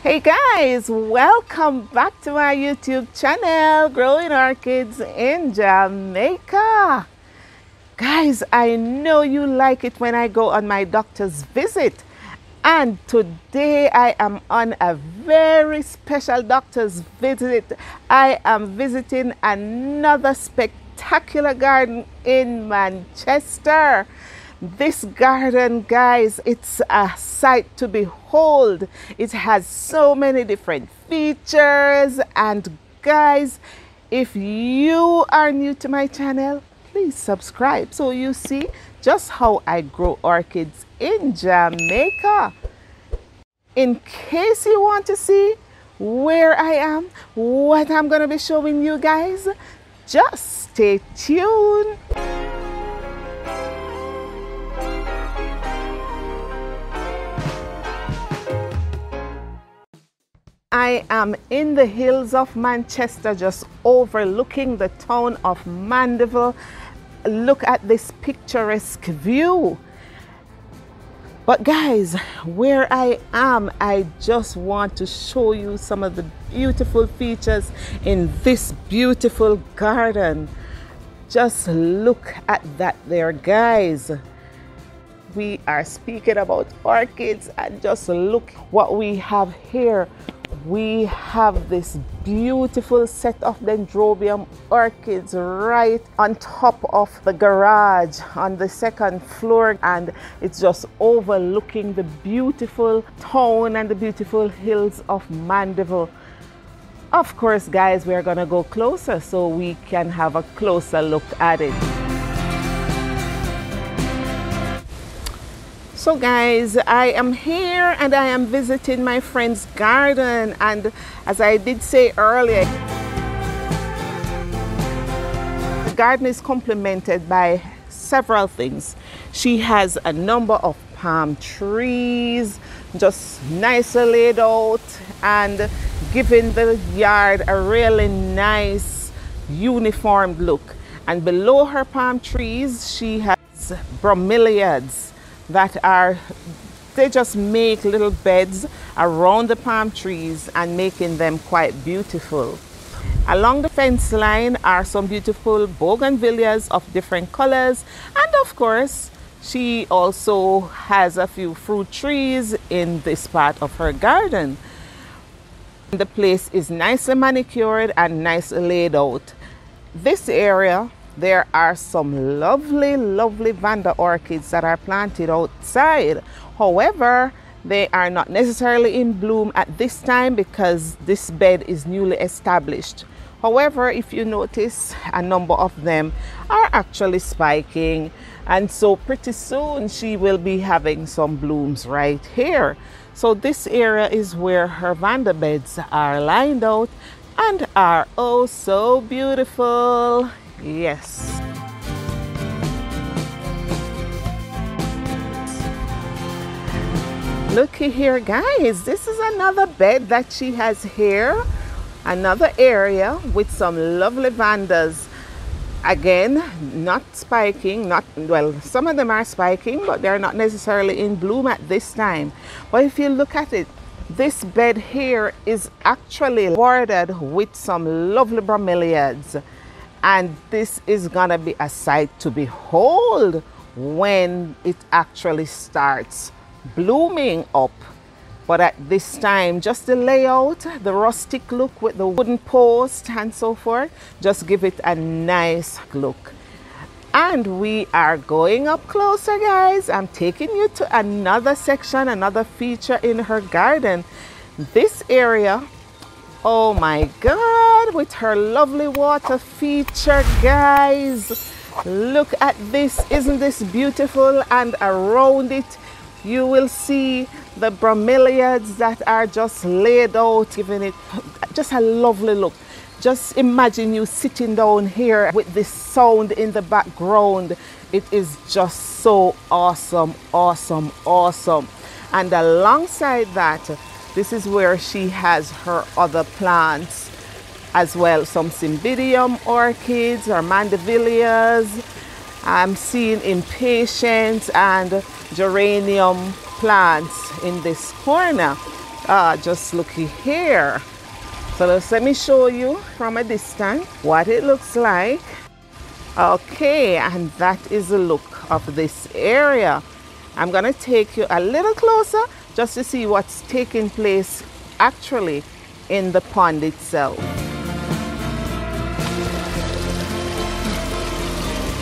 Hey guys, welcome back to my YouTube channel, Growing Orchids in Jamaica. Guys, I know you like it when I go on my doctor's visit. And today I am on a very special doctor's visit. I am visiting another spectacular garden in Manchester. This garden, guys, it's a sight to behold. It has so many different features. And guys, if you are new to my channel, please subscribe so you see just how I grow orchids in Jamaica. In case you want to see where I am, what I'm going to be showing you guys, just stay tuned. I am in the hills of Manchester, just overlooking the town of Mandeville. Look at this picturesque view. But guys, where I am, I just want to show you some of the beautiful features in this beautiful garden. Just look at that there, guys. We are speaking about orchids, and just look what we have here. We have this beautiful set of dendrobium orchids right on top of the garage on the second floor, and it's just overlooking the beautiful town and the beautiful hills of Mandeville. Of course, guys, we're gonna go closer so we can have a closer look at it. So guys, I am here and I am visiting my friend's garden, and as I did say earlier, the garden is complemented by several things. She has a number of palm trees, just nicely laid out and giving the yard a really nice uniformed look. And below her palm trees, she has bromeliads that they just make little beds around the palm trees and making them quite beautiful. Along the fence line are some beautiful bougainvilleas of different colors, and of course she also has a few fruit trees in this part of her garden. The place is nicely manicured and nicely laid out. This area, there are some lovely Vanda orchids that are planted outside. However, they are not necessarily in bloom at this time because this bed is newly established. However, if you notice, a number of them are actually spiking, and so pretty soon she will be having some blooms right here. So this area is where her Vanda beds are lined out and are oh so beautiful. Yes. Looky here, guys. This is another bed that she has here. Another area with some lovely Vandas. Again, not spiking, well, some of them are spiking, but they're not necessarily in bloom at this time. But if you look at it, this bed here is actually bordered with some lovely bromeliads. And this is gonna be a sight to behold when it actually starts blooming up. But at this time, just the layout, the rustic look with the wooden post and so forth, just give it a nice look. And we are going up closer, guys. I'm taking you to another section, another feature in her garden. This area, oh my God, with her lovely water feature, guys. Look at this, isn't this beautiful? And around it, you will see the bromeliads that are just laid out, giving it just a lovely look. Just imagine you sitting down here with this sound in the background. It is just so awesome, awesome, awesome. And alongside that, this is where she has her other plants as well. Some cymbidium orchids or mandevilleas. I'm seeing impatiens and geranium plants in this corner. Just looky here. So let me show you from a distance what it looks like. Okay, and that is the look of this area. I'm gonna take you a little closer just to see what's taking place actually in the pond itself.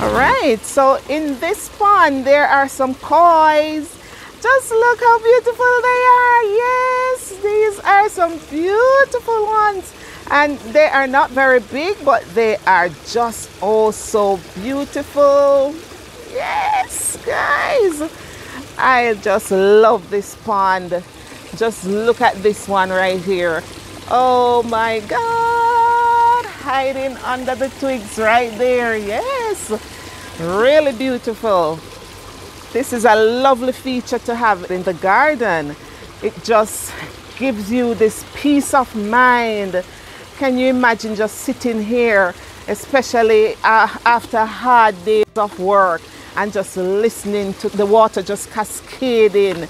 All right, so in this pond there are some kois. Just look how beautiful they are. Yes, these are some beautiful ones. And they are not very big, but they are just oh so beautiful. Yes, guys. I just love this pond. Just look at this one right here. Oh my God. Hiding under the twigs right there. Yes. Really beautiful. This is a lovely feature to have in the garden. It just gives you this peace of mind. Can you imagine just sitting here, especially after hard days of work, and just listening to the water just cascading?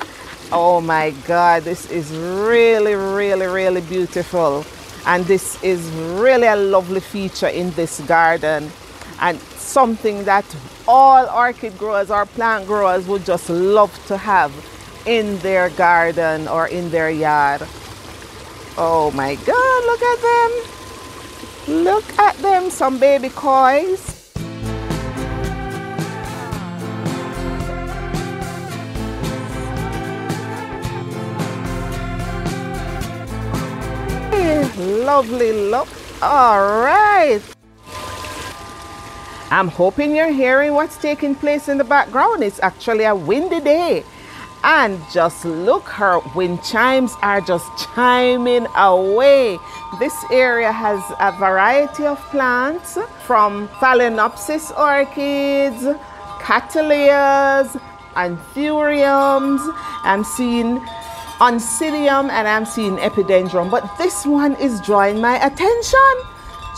Oh my God, this is really, really, really beautiful. And this is really a lovely feature in this garden, and something that all orchid growers or plant growers would just love to have in their garden or in their yard. Oh my God, look at them. Look at them, some baby kois. Lovely look. All right. I'm hoping you're hearing what's taking place in the background. It's actually a windy day. And just look, her wind chimes are just chiming away. This area has a variety of plants, from Phalaenopsis orchids, cattleyas, anthuriums. I'm seeing oncidium and I'm seeing epidendrum, but this one is drawing my attention.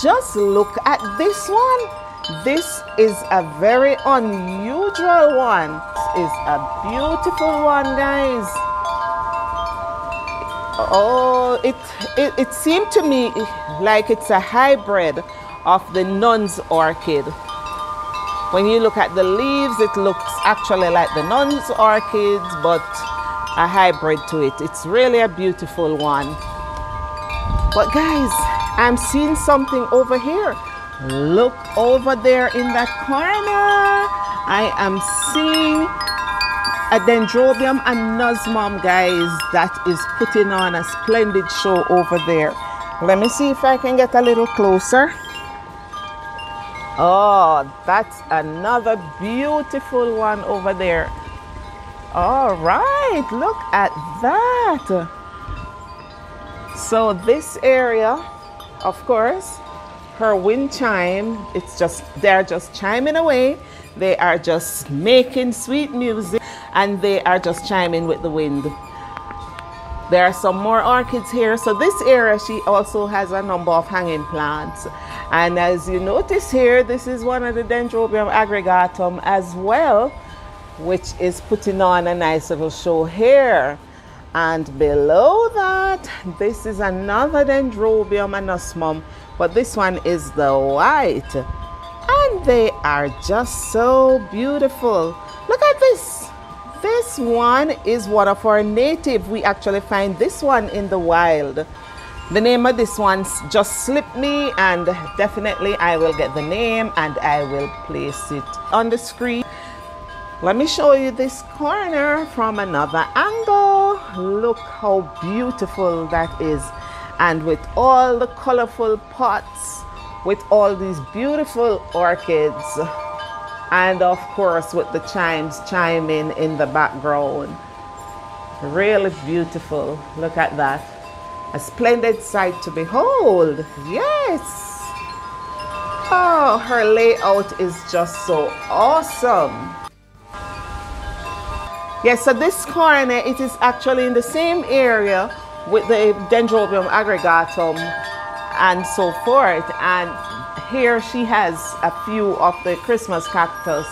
Just look at this one. This is a very unusual one. This is a beautiful one, guys. Oh, it seemed to me like it's a hybrid of the nun's orchid. When you look at the leaves, it looks actually like the nun's orchids, but a hybrid to it. It's really a beautiful one. But guys, I'm seeing something over here. Look over there in that corner. I am seeing a dendrobium anosmum, guys, that is putting on a splendid show over there. Let me see if I can get a little closer. Oh, that's another beautiful one over there. All right, look at that. So this area, of course, her wind chime, they're just chiming away. They are just making sweet music, and they are just chiming with the wind. There are some more orchids here. So this area, she also has a number of hanging plants. And as you notice here, this is one of the Dendrobium aggregatum as well, which is putting on a nice little show here. And below that, this is another Dendrobium anosmum, but this one is the white. And they are just so beautiful. Look at this. This one is one of our native. We actually find this one in the wild. The name of this one just slipped me, and definitely I will get the name and I will place it on the screen. Let me show you this corner from another angle. Look how beautiful that is. And with all the colorful pots, with all these beautiful orchids, and of course with the chimes chiming in the background. Really beautiful. Look at that. A splendid sight to behold. Yes. Oh, her layout is just so awesome. Yes, so this corner, it is actually in the same area with the Dendrobium aggregatum and so forth. And here she has a few of the Christmas cactus,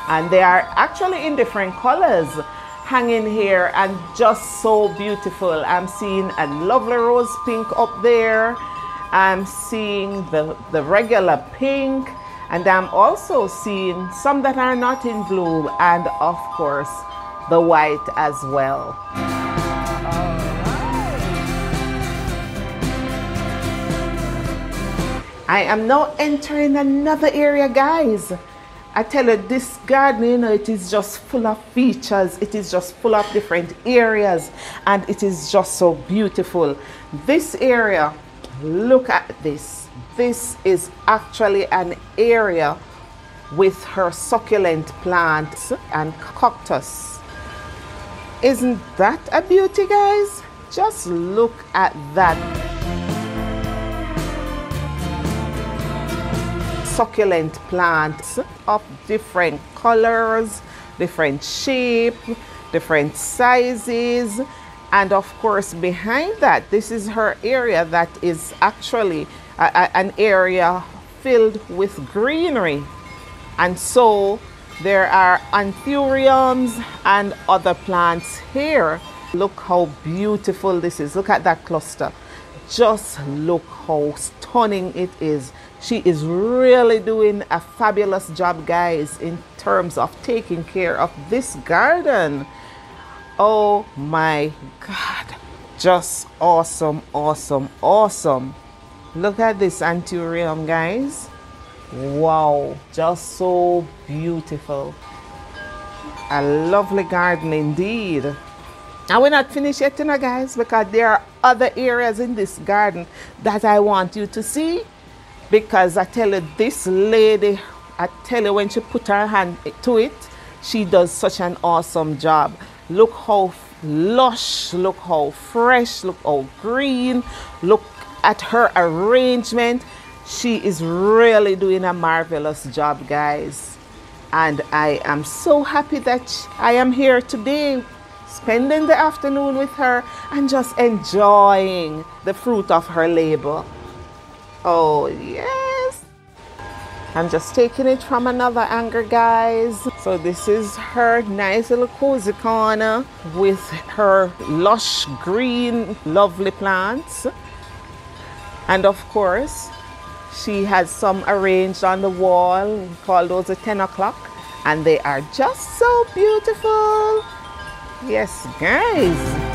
and they are actually in different colors. hanging here and just so beautiful. I'm seeing a lovely rose pink up there. I'm seeing the regular pink, and I'm also seeing some that are not in bloom, and of course the white as well. I am now entering another area, guys. I tell you, this garden, you know, it is just full of features. It is just full of different areas, and it is just so beautiful. This area, look at this. This is actually an area with her succulent plants and cactus. Isn't that a beauty, guys? Just look at that. Succulent plants of different colors, different shape, different sizes, and of course behind that, this is her area that is actually an area filled with greenery. And so there are anthuriums and other plants here. Look how beautiful this is. Look at that cluster. Just look how stunning it is. She is really doing a fabulous job, guys, in terms of taking care of this garden. Oh my God, just awesome, awesome, awesome. Look at this anthurium, guys. Wow, just so beautiful. A lovely garden indeed. And we're not finished yet, you know, guys, because there are other areas in this garden that I want you to see. Because I tell you, this lady, I tell you, when she put her hand to it, she does such an awesome job. Look how lush, look how fresh, look how green, look at her arrangement. She is really doing a marvelous job, guys. And I am so happy that I am here today, spending the afternoon with her and just enjoying the fruit of her labor. Oh yes, I'm just taking it from another angle, guys. So this is her nice little cozy corner with her lush green lovely plants, and of course she has some arranged on the wall. We call those a 10 o'clock, and they are just so beautiful. Yes, guys.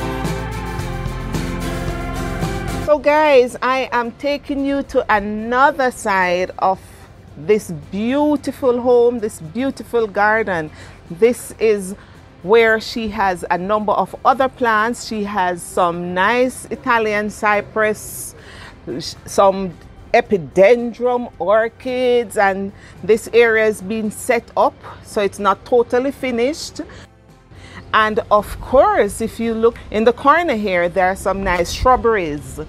So guys, I am taking you to another side of this beautiful home, this beautiful garden. This is where she has a number of other plants. She has some nice Italian cypress, some epidendrum orchids, and this area is being set up, so it's not totally finished. And of course, if you look in the corner here, there are some nice shrubberies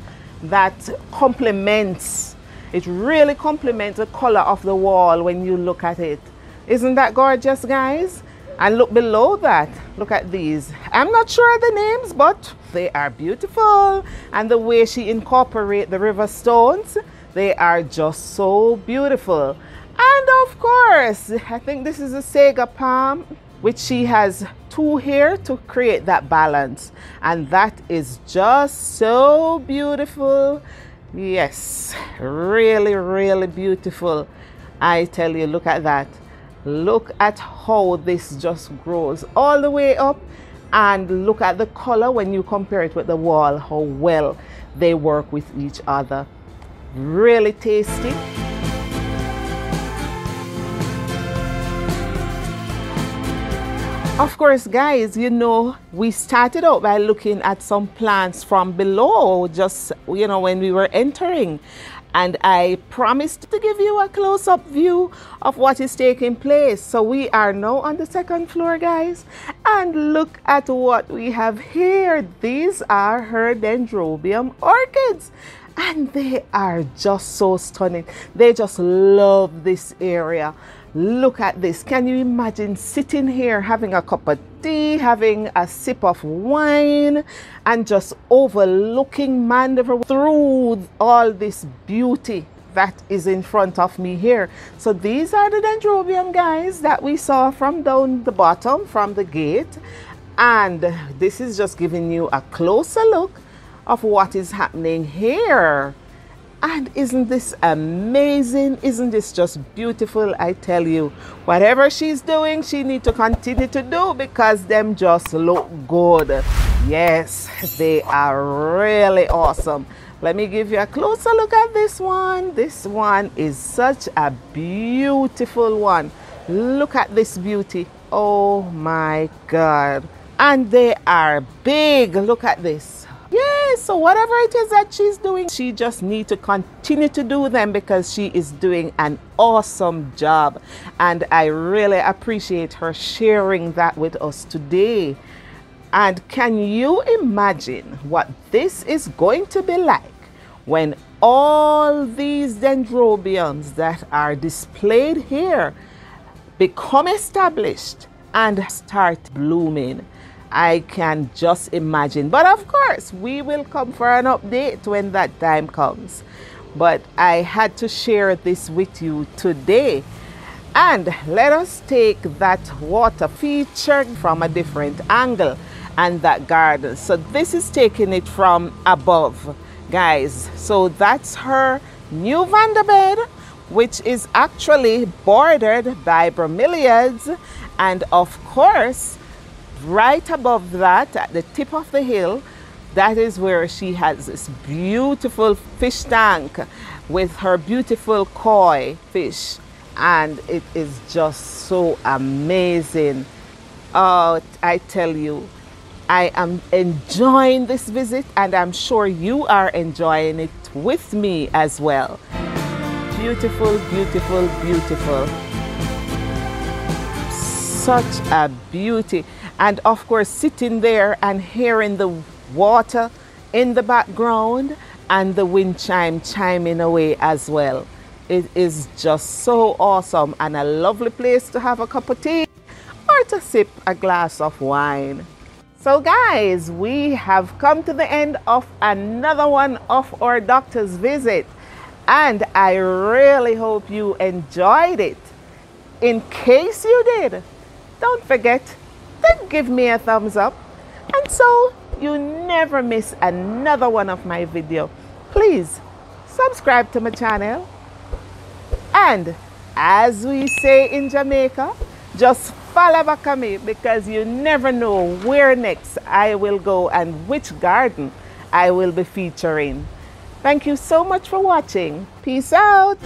that complements, it really complements the color of the wall when you look at it. Isn't that gorgeous, guys? And look below that, look at these. I'm not sure the names, but they are beautiful. And the way she incorporates the river stones, they are just so beautiful. And of course, I think this is a saga palm, which she has two here to create that balance, and that is just so beautiful. Yes, really, really beautiful. I tell you, look at that. Look at how this just grows all the way up, and look at the color when you compare it with the wall, how well they work with each other. Really tasty. Of course, guys, you know, we started out by looking at some plants from below, just, you know, when we were entering. And I promised to give you a close-up view of what is taking place. So we are now on the second floor, guys. And look at what we have here. These are her dendrobium orchids. And they are just so stunning. They just love this area. Look at this. Can you imagine sitting here having a cup of tea, having a sip of wine, and just overlooking Mandeville through all this beauty that is in front of me here? So these are the dendrobium, guys, that we saw from down the bottom, from the gate. And this is just giving you a closer look of what is happening here. And isn't this amazing? Isn't this just beautiful? I tell you, whatever she's doing, she needs to continue to do, because them just look good. Yes, they are really awesome. Let me give you a closer look at this one. This one is such a beautiful one. Look at this beauty. Oh my God. And they are big. Look at this. Yes, so whatever it is that she's doing, she just needs to continue to do them, because she is doing an awesome job. And I really appreciate her sharing that with us today. And can you imagine what this is going to be like when all these dendrobiums that are displayed here become established and start blooming? I can just imagine. But of course, we will come for an update when that time comes. But I had to share this with you today. And let us take that water feature from a different angle and that garden. So this is taking it from above, guys. So that's her new Vanda bed, which is actually bordered by Bromeliads. And of course, right above that, at the tip of the hill, that is where she has this beautiful fish tank with her beautiful koi fish. And it is just so amazing. Oh, I tell you, I am enjoying this visit, and I'm sure you are enjoying it with me as well. Beautiful, beautiful, beautiful. Such a beauty. And of course, sitting there and hearing the water in the background and the wind chime chiming away as well. It is just so awesome, and a lovely place to have a cup of tea or to sip a glass of wine. So guys, we have come to the end of another one of our doctor's visit, and I really hope you enjoyed it. In case you did, don't forget to give me a thumbs up, and so you never miss another one of my videos. Please subscribe to my channel, and as we say in Jamaica, just follow back on me, because you never know where next I will go and which garden I will be featuring. Thank you so much for watching. Peace out.